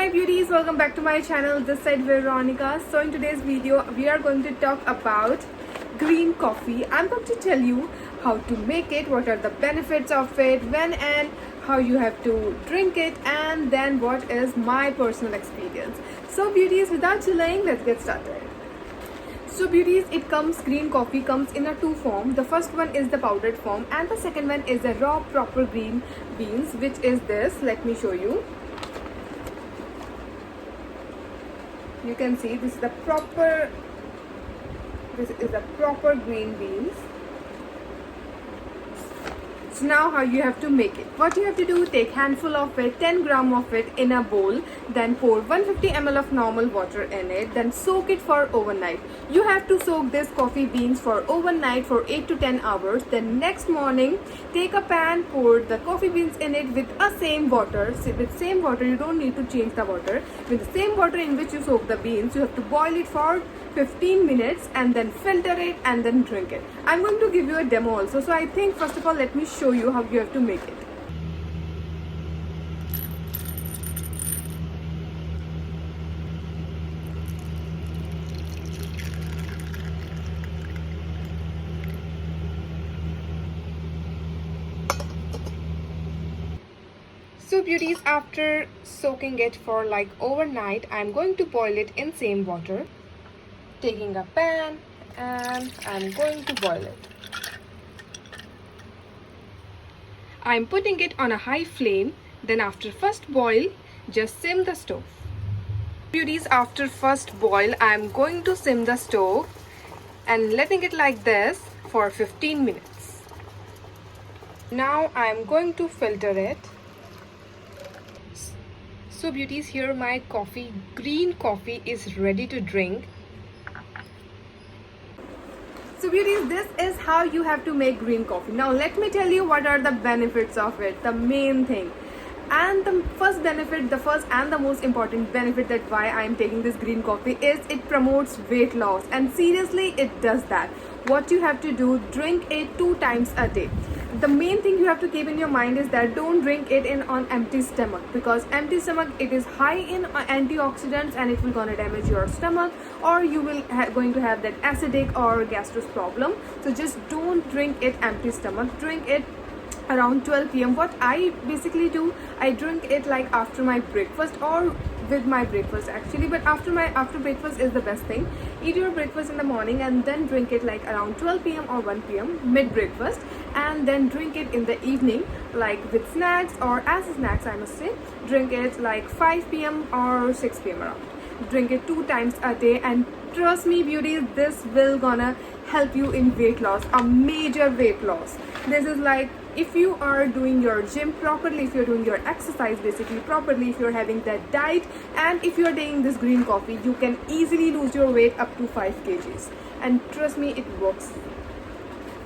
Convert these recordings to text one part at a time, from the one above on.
Hi beauties, welcome back to my channel. This side Veronica. So in today's video we are going to talk about green coffee. I'm going to tell you how to make it, what are the benefits of it, when and how you have to drink it, and then what is my personal experience. So beauties, without delaying, let's get started. So beauties, green coffee comes in a two form. The first one is the powdered form and the second one is the raw proper green beans, which is this. Let me show you. You can see this is the proper green beans. So now how you have to make it. What you have to do, take handful of it, 10 gram of it in a bowl, then pour 150 ml of normal water in it, then soak it for overnight. You have to soak this coffee beans for overnight for 8 to 10 hours. Then next morning, take a pan, pour the coffee beans in it with same water. With same water, you don't need to change the water. With the same water in which you soak the beans, you have to boil it for 15 minutes and then filter it and then drink it. I'm going to give you a demo also. So I think first of all, let me show you how you have to make it. So beauties, after soaking it for like overnight, I'm going to boil it in same water. Taking a pan and I'm going to boil it. I'm putting it on a high flame. Then after first boil, just sim the stove. Beauties, after first boil, I'm going to sim the stove and letting it like this for 15 minutes. Now I'm going to filter it. So beauties, here my coffee, green coffee is ready to drink. So beauties, this is how you have to make green coffee. Now let me tell you what are the benefits of it, the main thing. And the first benefit, the first and the most important benefit that why I am taking this green coffee is it promotes weight loss. And seriously, it does that. What you have to do, drink it 2 times a day. The main thing you have to keep in your mind is that don't drink it on empty stomach, because empty stomach, it is high in antioxidants and it will gonna damage your stomach, or you will going to have that acidic or gastrous problem. So just don't drink it empty stomach. Drink it around 12 p.m. What I basically do, I drink it like after my breakfast or with my breakfast actually, but after breakfast is the best thing. Eat your breakfast in the morning and then drink it like around 12 p.m. or 1 p.m. mid breakfast, and then drink it in the evening like with snacks, or as snacks I must say. Drink it like 5 p.m. or 6 p.m. around. Drink it 2 times a day, and trust me beauties, this will gonna help you in weight loss, a major weight loss. This is like, if you are doing your gym properly, if you're doing your exercise basically properly, if you're having that diet, and if you're taking this green coffee, you can easily lose your weight up to 5 kgs. And trust me, it works.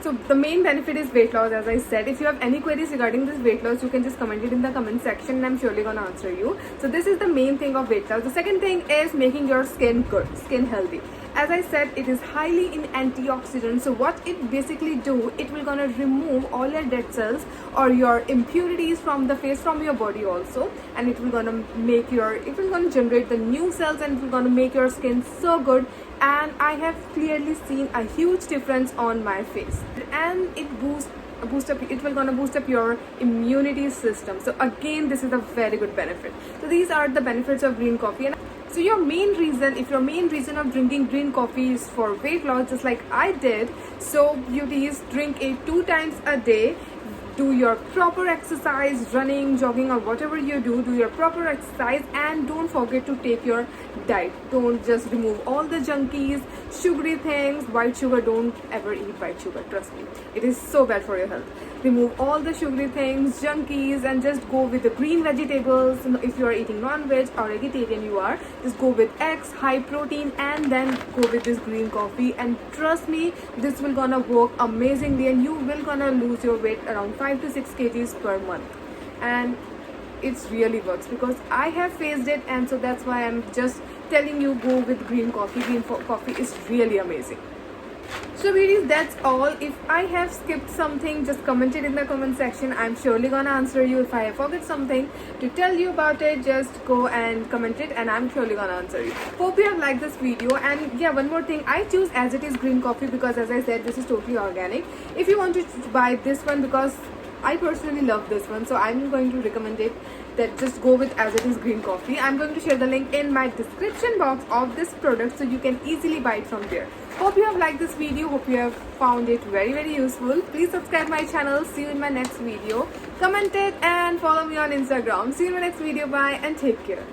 So the main benefit is weight loss, as I said. If you have any queries regarding this weight loss, you can just comment it in the comment section and I'm surely gonna answer you. So this is the main thing of weight loss. The second thing is making your skin good, skin healthy. As I said, it is highly in antioxidants. So what it basically do, it will gonna remove all your dead cells or your impurities from the face, from your body also, and it will gonna generate the new cells, and it will gonna make your skin so good. And I have clearly seen a huge difference on my face, and it will gonna boost up your immunity system. So again, this is a very good benefit. So these are the benefits of green coffee. And so if your main reason of drinking green coffee is for weight loss, just like I did, so beauties, drink it 2 times a day. Do your proper exercise, running, jogging, or whatever you do your proper exercise, and don't forget to take your diet. Don't just remove all the junkies, sugary things, white sugar. Don't ever eat white sugar, trust me, it is so bad for your health. Remove all the sugary things, junkies, and just go with the green vegetables. If you are eating non-veg or vegetarian, you are, just go with eggs, high protein, and then go with this green coffee. And trust me, this will gonna work amazingly, and you will gonna lose your weight around 5 to 6 kgs per month. And it really works, because I have faced it, and so that's why I'm just telling you, go with green coffee. Green coffee is really amazing. So beauties, that's all. If I have skipped something, just comment it in the comment section. I'm surely gonna answer you. If I have forgot something to tell you about it, just go and comment it and I'm surely gonna answer you. Hope you have liked this video. And yeah, one more thing, I choose As It Is green coffee because, as I said, this is totally organic. If you want to buy this one, because I personally love this one, so I'm going to recommend it, that just go with As It Is green coffee. I'm going to share the link in my description box of this product so you can easily buy it from there. Hope you have liked this video. Hope you have found it very useful. Please subscribe my channel. See you in my next video. Comment it and follow me on Instagram. See you in my next video. Bye and take care.